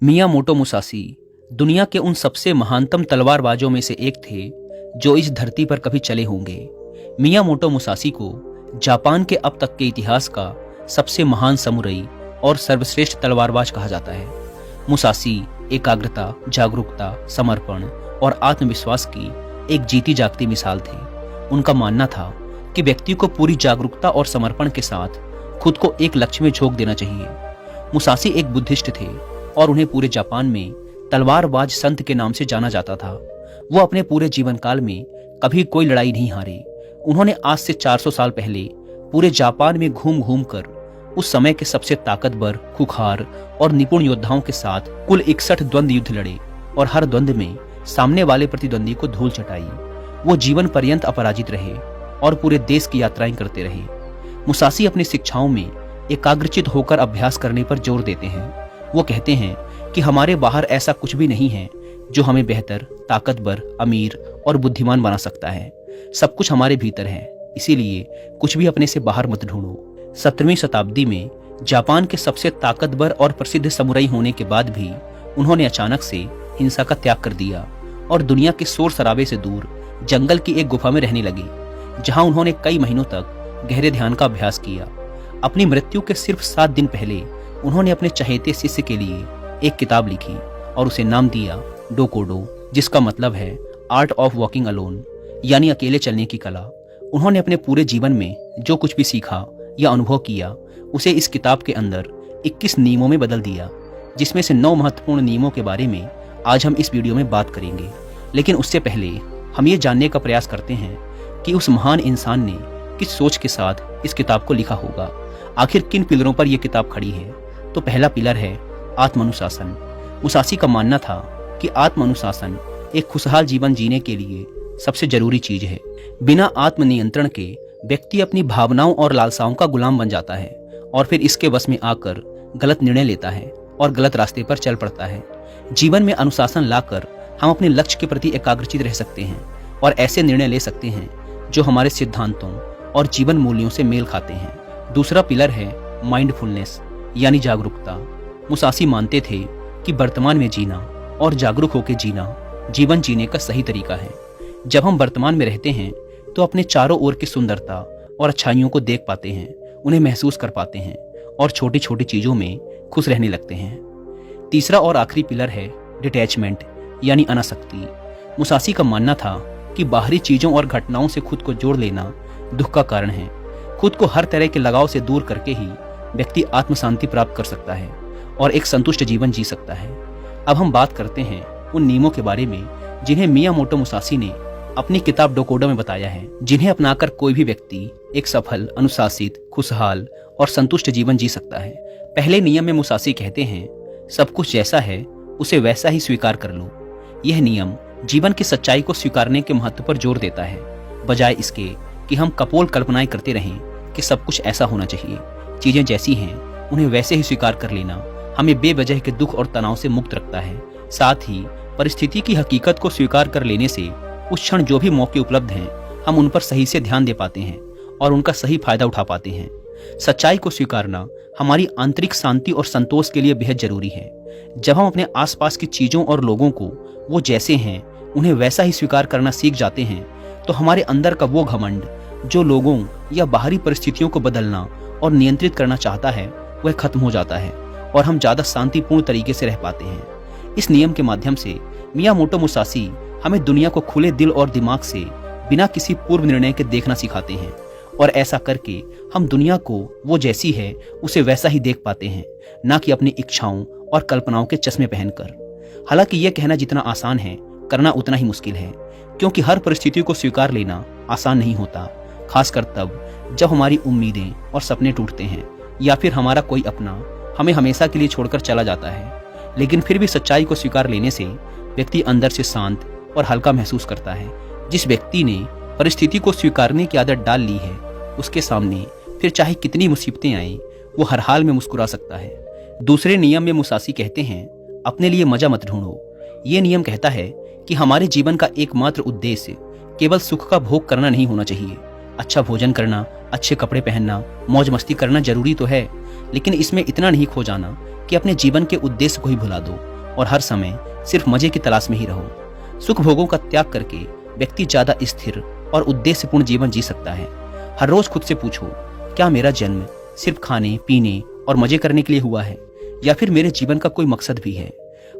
Miyamoto Musashi दुनिया के उन सबसे महानतम तलवारबाजों में से एक थे जो इस धरती पर कभी चले होंगे। मियामोटो मुसाशी को जापान के अब तक के इतिहास का सबसे महान समुराई और सर्वश्रेष्ठ तलवारबाज कहा जाता है। मुसाशी एकाग्रता, जागरूकता, समर्पण और आत्मविश्वास की एक जीती जागती मिसाल थे। उनका मानना था कि व्यक्ति को पूरी जागरूकता और समर्पण के साथ खुद को एक लक्ष्य में झोंक देना चाहिए। मुसाशी एक बुद्धिस्ट थे और उन्हें पूरे जापान में तलवारबाज संत के नाम से जाना जाता था। वो अपने पूरे जीवन काल में कभी कोई लड़ाई नहीं हारे। उन्होंने आज से 400 साल पहले पूरे जापान में घूम घूम कर उस समय के सबसे ताकतवर, खुखार और निपुण योद्धाओं के साथ कुल 61 द्वंद्व युद्ध लड़े और हर द्वंद्व में सामने वाले प्रतिद्वंदी को धूल चटाई। वो जीवन पर्यंत अपराजित रहे और पूरे देश की यात्राएं करते रहे। मुसाशी अपनी शिक्षाओं में एकाग्रचित होकर अभ्यास करने पर जोर देते हैं। वो कहते हैं कि हमारे बाहर ऐसा कुछ भी नहीं है जो हमें बेहतर, ताकतवर, अमीर और बुद्धिमान बना सकता है। सब कुछ हमारे भीतर है, इसीलिए कुछ भी अपने से बाहर मत ढूंढो। 17वीं शताब्दी में जापान के सबसे ताकतवर और प्रसिद्ध समुराई होने के बाद भी उन्होंने अचानक से हिंसा का त्याग कर दिया और दुनिया के शोर शराबे से दूर जंगल की एक गुफा में रहने लगे, जहां उन्होंने कई महीनों तक गहरे ध्यान का अभ्यास किया। अपनी मृत्यु के सिर्फ 7 दिन पहले उन्होंने अपने चहेते शिष्य के लिए एक किताब लिखी और उसे नाम दिया डोकोडो, जिसका मतलब है आर्ट ऑफ वॉकिंग अलोन, यानी अकेले चलने की कला। उन्होंने अपने पूरे जीवन में जो कुछ भी सीखा या अनुभव किया उसे इस किताब के अंदर 21 नियमों में बदल दिया, जिसमें से 9 महत्वपूर्ण नियमों के बारे में आज हम इस वीडियो में बात करेंगे। लेकिन उससे पहले हम ये जानने का प्रयास करते हैं कि उस महान इंसान ने किस सोच के साथ इस किताब को लिखा होगा। आखिर किन पिलरों पर यह किताब खड़ी है? तो पहला पिलर है आत्मानुशासन। मुसाशी का मानना था कि आत्मानुशासन एक खुशहाल जीवन जीने के लिए सबसे जरूरी चीज है। बिना आत्मनियंत्रण के व्यक्ति अपनी भावनाओं और लालसाओं का गुलाम बन जाता है और फिर इसके वश में आकर गलत निर्णय लेता है और गलत रास्ते पर चल पड़ता है। जीवन में अनुशासन लाकर हम अपने लक्ष्य के प्रति एकाग्रचित रह सकते हैं और ऐसे निर्णय ले सकते हैं जो हमारे सिद्धांतों और जीवन मूल्यों से मेल खाते हैं। दूसरा पिलर है माइंडफुलनेस, यानी जागरूकता। मुसाशी मानते थे कि वर्तमान में जीना और जागरूक होकर जीना जीवन जीने का सही तरीका है। जब हम वर्तमान में रहते हैं तो अपने चारों ओर की सुंदरता और अच्छाइयों को देख पाते हैं, उन्हें महसूस कर पाते हैं और छोटी छोटी चीजों में खुश रहने लगते हैं। तीसरा और आखिरी पिलर है डिटैचमेंट, यानी अनासक्ति। मुसाशी का मानना था कि बाहरी चीजों और घटनाओं से खुद को जोड़ लेना दुख का कारण है। खुद को हर तरह के लगाव से दूर करके ही व्यक्ति आत्म शांति प्राप्त कर सकता है और एक संतुष्ट जीवन जी सकता है। अब हम बात करते हैं उन नियमों के बारे में जिन्हें मियामोटो मुसाशी ने अपनी किताब डोकोडो में बताया है, जिन्हें अपनाकर कोई भी व्यक्ति एक सफल, अनुशासित, खुशहाल और संतुष्ट जीवन जी सकता है। पहले नियम में मुसाशी कहते हैं, सब कुछ जैसा है उसे वैसा ही स्वीकार कर लो। यह नियम जीवन की सच्चाई को स्वीकारने के महत्व पर जोर देता है, बजाय इसके कि हम कपोल कल्पनाएं करते रहें कि सब कुछ ऐसा होना चाहिए। चीजें जैसी हैं उन्हें वैसे ही स्वीकार कर लेना हमें बेवजह के दुख और तनाव से मुक्त रखता है। साथ ही परिस्थिति की हकीकत को स्वीकार कर लेने से उस क्षण जो भी मौके उपलब्ध हैं हम उन पर सही से ध्यान दे पाते हैं और उनका सही फायदा उठा पाते हैं। सच्चाई को स्वीकारना हमारी आंतरिक शांति और संतोष के लिए बेहद जरूरी है। जब हम अपने आसपास की चीजों और लोगों को वो जैसे हैं उन्हें वैसा ही स्वीकार करना सीख जाते हैं तो हमारे अंदर का वो घमंड जो लोगों या बाहरी परिस्थितियों को बदलना और नियंत्रित करना चाहता है वह खत्म हो जाता है और हम ज्यादा शांतिपूर्ण तरीके से रह पाते हैं। इस नियम के माध्यम से मियामोटो मुसाशी हमें दुनिया को खुले दिल और दिमाग से बिना किसी पूर्व निर्णय के देखना सिखाते हैं और ऐसा करके हम दुनिया को वो जैसी है उसे वैसा ही देख पाते हैं, ना कि अपनी इच्छाओं और कल्पनाओं के चश्मे पहनकर। हालांकि यह कहना जितना आसान है करना उतना ही मुश्किल है, क्योंकि हर परिस्थिति को स्वीकार लेना आसान नहीं होता, खासकर तब जब हमारी उम्मीदें और सपने टूटते हैं या फिर हमारा कोई अपना हमें हमेशा के लिए छोड़कर चला जाता है। लेकिन फिर भी सच्चाई को स्वीकार लेने से व्यक्ति अंदर से शांत और हल्का महसूस करता है। जिस व्यक्ति ने परिस्थिति को स्वीकारने की आदत डाल ली है उसके सामने फिर चाहे कितनी मुसीबतें आए वो हर हाल में मुस्कुरा सकता है। दूसरे नियम में मुसाशी कहते हैं, अपने लिए मजा मत ढूंढो। ये नियम कहता है कि हमारे जीवन का एकमात्र उद्देश्य केवल सुख का भोग करना नहीं होना चाहिए। अच्छा भोजन करना, अच्छे कपड़े पहनना, मौज मस्ती करना जरूरी तो है, लेकिन इसमें इतना नहीं खो जाना कि अपने जीवन के उद्देश्य को ही भुला दो और हर समय सिर्फ मजे की तलाश में ही रहो। सुख भोगों का त्याग करके व्यक्ति ज्यादा स्थिर और उद्देश्यपूर्ण जीवन जी सकता है। हर रोज खुद से पूछो, क्या मेरा जन्म सिर्फ खाने पीने और मजे करने के लिए हुआ है या फिर मेरे जीवन का कोई मकसद भी है।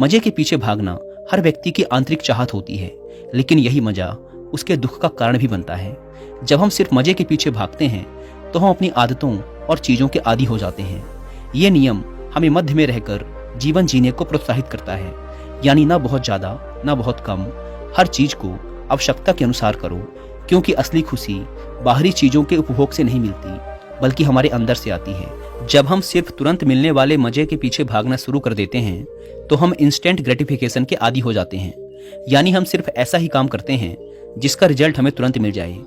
मजे के पीछे भागना हर व्यक्ति की आंतरिक चाहत होती है, लेकिन यही मजा उसके दुख का कारण भी बनता है। जब हम सिर्फ मजे के पीछे भागते हैं तो हम अपनी आदतों और चीजों के आदी हो जाते हैं। ये नियम हमें मध्य में रहकर जीवन जीने को प्रोत्साहित करता है, यानी ना बहुत ज्यादा ना बहुत कम, हर चीज को आवश्यकता के अनुसार करो, क्योंकि असली खुशी बाहरी चीजों के उपभोग से नहीं मिलती बल्कि हमारे अंदर से आती है। जब हम सिर्फ तुरंत मिलने वाले मजे के पीछे भागना शुरू कर देते हैं तो हम इंस्टेंट ग्रेटिफिकेशन के आदी हो जाते हैं, यानी हम सिर्फ ऐसा ही काम करते हैं जिसका रिजल्ट हमें तुरंत मिल जाए।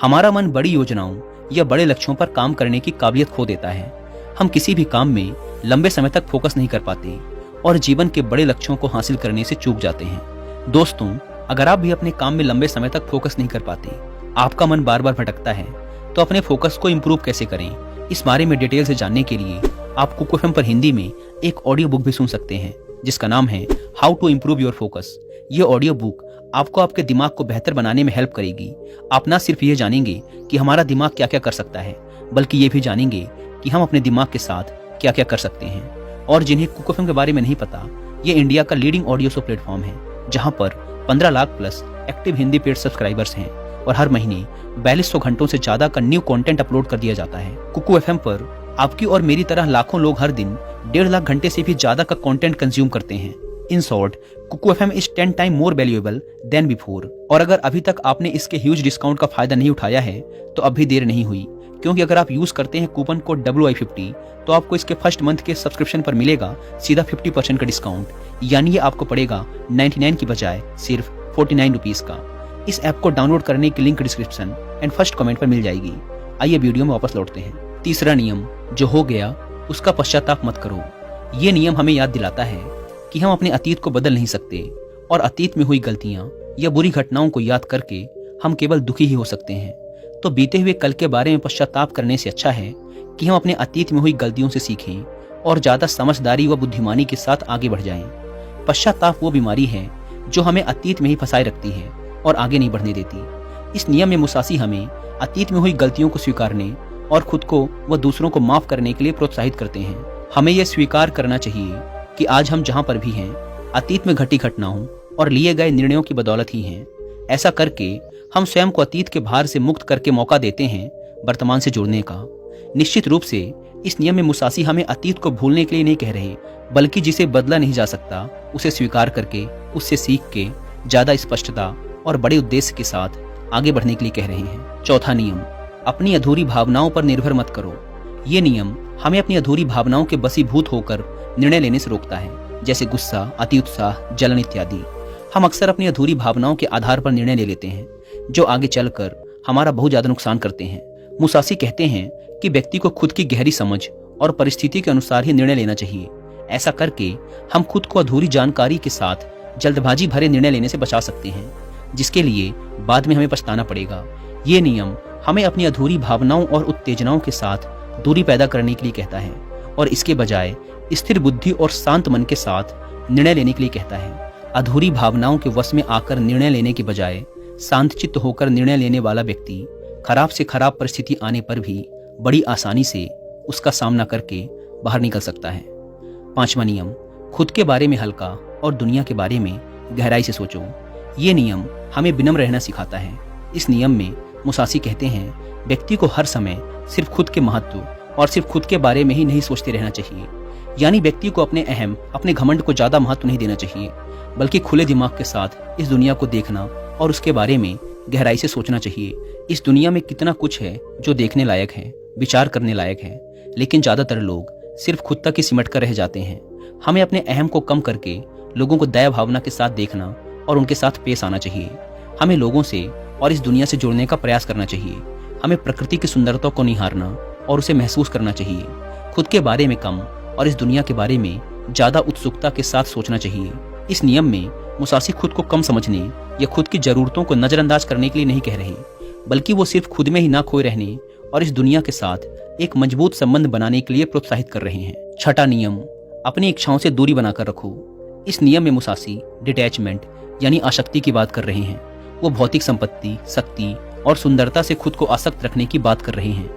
हमारा मन बड़ी योजनाओं या बड़े लक्ष्यों पर काम करने की काबिलियत खो देता है। हम किसी भी काम में लंबे समय तक फोकस नहीं कर पाते और जीवन के बड़े लक्ष्यों को हासिल करने से चूक जाते हैं। दोस्तों, अगर आप भी अपने काम में लंबे समय तक फोकस नहीं कर पाते, आपका मन बार बार भटकता है, तो अपने फोकस को इम्प्रूव कैसे करें, इस बारे में डिटेल से जानने के लिए आप कुकू एफएम पर हिंदी में एक ऑडियो बुक भी सुन सकते हैं जिसका नाम है how to improve your focus. ये ऑडियो बुक आपको आपके दिमाग को बेहतर बनाने में हेल्प करेगी। आप ना सिर्फ ये जानेंगे कि हमारा दिमाग क्या क्या कर सकता है, बल्कि ये भी जानेंगे कि हम अपने दिमाग के साथ क्या क्या कर सकते हैं। और जिन्हें कुकू एफएम के बारे में नहीं पता, ये इंडिया का लीडिंग ऑडियो शो प्लेटफॉर्म है जहां पर 15 lakh plus active Hindi paid subscribers हैं और हर महीने 4200 घंटों से ज्यादा का न्यू कंटेंट अपलोड कर दिया जाता है। कुकू एफएम पर आपकी और मेरी तरह लाखों लोग हर दिन 1.5 लाख घंटे से भी ज्यादा का कंटेंट कंज्यूम करते हैं। In short, Kuku FM is 10 time more valuable than before. और अगर अभी तक आपने इसके ह्यूज डिस्काउंट का फायदा नहीं उठाया है तो अब भी देर नहीं हुई, क्योंकि अगर आप यूज करते हैं कूपन कोड WI50 तो आपको इसके फर्स्ट मंथ के सब्सक्रिप्शन पर मिलेगा सीधा 50% का डिस्काउंट, यानी ये आपको पड़ेगा 99 की बजाय सिर्फ 49 रुपीज का। इस ऐप को डाउनलोड करने की link description and first comment पर मिल जाएगी। आइए वीडियो में वापस लौटते हैं। तीसरा नियम, जो हो गया उसका पश्चाताप मत करो। ये नियम हमें याद दिलाता है कि हम अपने अतीत को बदल नहीं सकते और अतीत में हुई गलतियां या बुरी घटनाओं को याद करके हम केवल दुखी ही हो सकते हैं। तो बीते हुए कल के बारे में पश्चाताप करने से अच्छा है कि हम अपने अतीत में हुई गलतियों से सीखें और ज्यादा समझदारी व बुद्धिमानी के साथ आगे बढ़ जाएं। पश्चाताप वो बीमारी है जो हमें अतीत में ही फंसाए रखती है और आगे नहीं बढ़ने देती। इस नियम में मुसासी हमें अतीत में हुई गलतियों को स्वीकारने और खुद को व दूसरों को माफ करने के लिए प्रोत्साहित करते हैं। हमें यह स्वीकार करना चाहिए कि आज हम जहां पर भी हैं, अतीत में घटी घटनाओं और लिए गए निर्णयों की बदौलत ही हैं। ऐसा करके हम स्वयं को अतीत के भार से मुक्त करके मौका देते हैं वर्तमान से जुड़ने का। निश्चित रूप से इस नियम में मुसासी हमें अतीत को भूलने के लिए नहीं कह रहे, बल्कि जिसे बदला नहीं जा सकता उसे स्वीकार करके, उससे सीख के ज्यादा स्पष्टता और बड़े उद्देश्य के साथ आगे बढ़ने के लिए कह रहे हैं। चौथा नियम, अपनी अधूरी भावनाओं पर निर्भर मत करो। ये नियम हमें अपनी अधूरी भावनाओं के वशीभूत होकर निर्णय लेने से रोकता है, जैसे गुस्सा, अति उत्साह, जलन इत्यादि। हम अक्सर अपनी अधूरी भावनाओं के आधार पर निर्णय ले लेते हैं जो आगे चलकर हमारा बहुत ज्यादा नुकसान करते हैं। मुसासी कहते हैं कि व्यक्ति को खुद की गहरी समझ और परिस्थिति के अनुसार ही निर्णय लेना चाहिए। ऐसा करके हम खुद को अधूरी जानकारी के साथ जल्दबाजी भरे निर्णय लेने से बचा सकते हैं, जिसके लिए बाद में हमें पछताना पड़ेगा। ये नियम हमें अपनी अधूरी भावनाओं और उत्तेजनाओं के साथ दूरी पैदा करने के लिए कहता है और इसके बजाय स्थिर बुद्धि और शांत मन के साथ निर्णय लेने के लिए कहता है। अधूरी भावनाओं के वश में आकर निर्णय लेने के बजाय शांतचित्त होकर निर्णय लेने वाला व्यक्ति खराब से खराब परिस्थिति आने पर भी बड़ी आसानी से उसका सामना करके बाहर निकल सकता है। पांचवा नियम, खुद के बारे में हल्का और दुनिया के बारे में गहराई से सोचो। ये नियम हमें विनम्र रहना सिखाता है। इस नियम में मुसासी कहते हैं, व्यक्ति को हर समय सिर्फ खुद के महत्व और सिर्फ खुद के बारे में ही नहीं सोचते रहना चाहिए। यानी व्यक्ति को अपने घमंड को ज्यादा महत्व नहीं देना चाहिए, बल्कि खुले दिमाग के साथ इस दुनिया को देखना और उसके बारे में गहराई से सोचना चाहिए। इस दुनिया में कितना कुछ है जो देखने लायक है, विचार करने लायक है, लेकिन ज्यादातर लोग सिर्फ खुद तक ही सिमट कर रह जाते हैं। हमें अपने अहम को कम करके लोगों को दया भावना के साथ देखना और उनके साथ पेश आना चाहिए। हमें लोगों से और इस दुनिया से जुड़ने का प्रयास करना चाहिए। हमें प्रकृति की सुंदरता को निहारना और उसे महसूस करना चाहिए। खुद के बारे में कम और इस दुनिया के बारे में ज्यादा उत्सुकता के साथ सोचना चाहिए। इस नियम में मुसासी खुद को कम समझने या खुद की जरूरतों को नजरअंदाज करने के लिए नहीं कह रहे, बल्कि वो सिर्फ खुद में ही ना खोए रहने और इस दुनिया के साथ एक मजबूत संबंध बनाने के लिए प्रोत्साहित कर रहे हैं। छठा नियम, अपनी इच्छाओं से दूरी बनाकर रखो। इस नियम में मुसासी डिटैचमेंट यानी आसक्ति की बात कर रहे हैं। वो भौतिक संपत्ति, शक्ति और सुंदरता से खुद को आसक्त रखने की बात कर रहे हैं।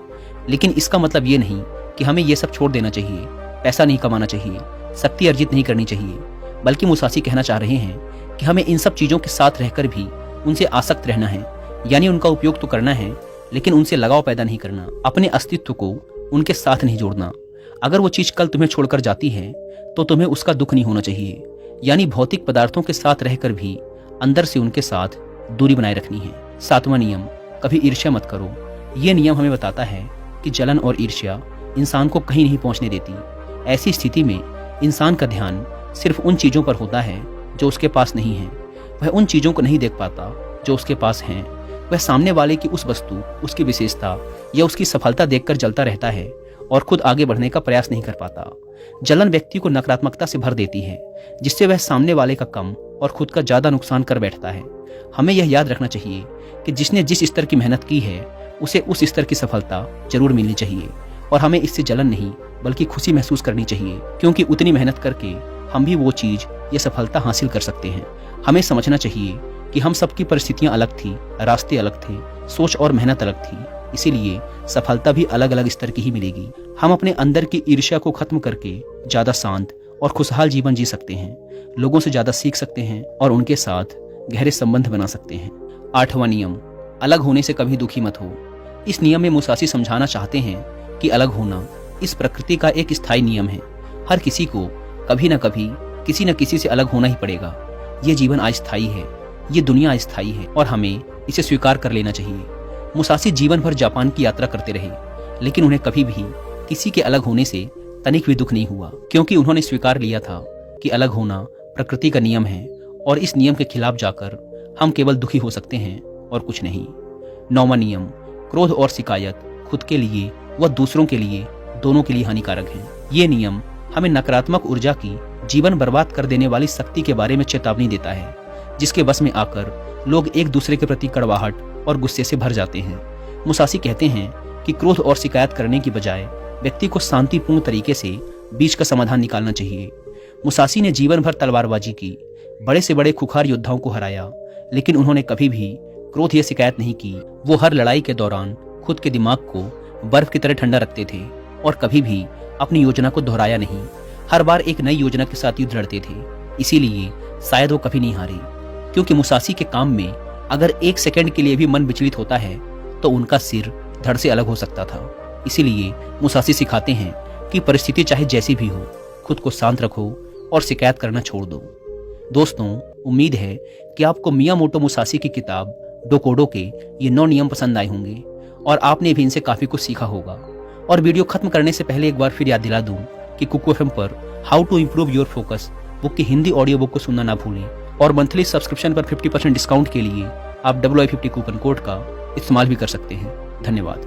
लेकिन इसका मतलब ये नहीं कि हमें ये सब छोड़ देना चाहिए, पैसा नहीं कमाना चाहिए, शक्ति अर्जित नहीं करनी चाहिए, बल्कि मुसासी कहना चाह रहे हैं कि हमें इन सब चीज़ों के साथ रहकर भी उनसे आसक्त रहना है, यानी उनका उपयोग तो करना है लेकिन उनसे लगाव पैदा नहीं करना, अपने अस्तित्व को उनके साथ नहीं जोड़ना। अगर वो चीज़ कल तुम्हें छोड़कर जाती है तो तुम्हें उसका दुख नहीं होना चाहिए, यानी भौतिक पदार्थों के साथ रहकर भी अंदर से उनके साथ दूरी बनाए रखनी है। सातवां नियम, कभी ईर्ष्या मत करो। ये नियम हमें बताता है कि जलन और ईर्ष्या इंसान को कहीं नहीं पहुंचने देती। ऐसी स्थिति में इंसान का ध्यान सिर्फ उन चीज़ों पर होता है जो उसके पास नहीं है। वह उन चीज़ों को नहीं देख पाता जो उसके पास हैं। वह सामने वाले की उस वस्तु, उसकी विशेषता या उसकी सफलता देखकर जलता रहता है और खुद आगे बढ़ने का प्रयास नहीं कर पाता। जलन व्यक्ति को नकारात्मकता से भर देती है, जिससे वह सामने वाले का कम और खुद का ज़्यादा नुकसान कर बैठता है। हमें यह याद रखना चाहिए कि जिसने जिस स्तर की मेहनत की है उसे उस स्तर की सफलता जरूर मिलनी चाहिए और हमें इससे जलन नहीं बल्कि खुशी महसूस करनी चाहिए, क्योंकि उतनी मेहनत करके हम भी वो चीज़ या सफलता हासिल कर सकते हैं। हमें समझना चाहिए कि हम सबकी परिस्थितियां अलग थी, रास्ते अलग थे, सोच और मेहनत अलग थी, इसीलिए सफलता भी अलग अलग स्तर की ही मिलेगी। हम अपने अंदर की ईर्ष्या को खत्म करके ज़्यादा शांत और खुशहाल जीवन जी सकते हैं, लोगों से ज़्यादा सीख सकते हैं और उनके साथ गहरे संबंध बना सकते हैं। आठवां नियम, अलग होने से कभी दुखी मत हो। इस नियम में मुसासी समझाना चाहते हैं कि अलग होना इस प्रकृति का एक स्थायी नियम है। हर किसी को कभी न कभी किसी न किसी से अलग होना ही पड़ेगा। ये जीवन अस्थायी है, ये दुनिया अस्थायी है और हमें इसे स्वीकार कर लेना चाहिए। मुसासी जीवन भर जापान की यात्रा करते रहे, लेकिन उन्हें कभी भी किसी के अलग होने से तनिक भी दुख नहीं हुआ, क्योंकि उन्होंने स्वीकार लिया था कि अलग होना प्रकृति का नियम है और इस नियम के खिलाफ जाकर हम केवल दुखी हो सकते हैं और कुछ नहीं। नौवां नियम, क्रोध और शिकायत खुद के लिए व दूसरों के लिए दोनों के लिए हानिकारक है। ये नियम हमें नकारात्मक ऊर्जा की जीवन बर्बाद कर देने वाली शक्ति के बारे में चेतावनी देता है, जिसके बस में आकर लोग एक दूसरे के प्रति कड़वाहट और गुस्से से भर जाते हैं। मुसासी कहते हैं कि क्रोध और शिकायत करने की बजाय व्यक्ति को शांतिपूर्ण तरीके से बीच का समाधान निकालना चाहिए। मुसासी ने जीवन भर तलवारबाजी की, बड़े से बड़े खुखार योद्धाओं को हराया, लेकिन उन्होंने कभी भी क्रोध या शिकायत नहीं की। वो हर लड़ाई के दौरान खुद के दिमाग को बर्फ की तरह ठंडा रखते थे और कभी भी अपनी योजना को दोहराया नहीं। हर बार एक नई योजना के साथ युद्ध लड़ते थे, इसीलिए शायद वो कभी नहीं हारे। क्योंकि मुसासी के काम में अगर एक सेकंड के लिए भी मन विचलित होता है तो उनका सिर धड़ से अलग हो सकता था। इसीलिए मुसासी सिखाते हैं कि परिस्थिति चाहे जैसी भी हो, खुद को शांत रखो और शिकायत करना छोड़ दो। दोस्तों, उम्मीद है कि आपको मियामोटो मुसासी की किताब डोकोडो के ये 9 नियम पसंद आए होंगे और आपने भी इनसे काफ़ी कुछ सीखा होगा। और वीडियो खत्म करने से पहले एक बार फिर याद दिला दूं कि कुकू FM पर how to improve your focus book की हिंदी ऑडियो बुक को सुनना ना भूलें और मंथली सब्सक्रिप्शन पर 50% डिस्काउंट के लिए आप WI50 कूपन कोड का इस्तेमाल भी कर सकते हैं। धन्यवाद।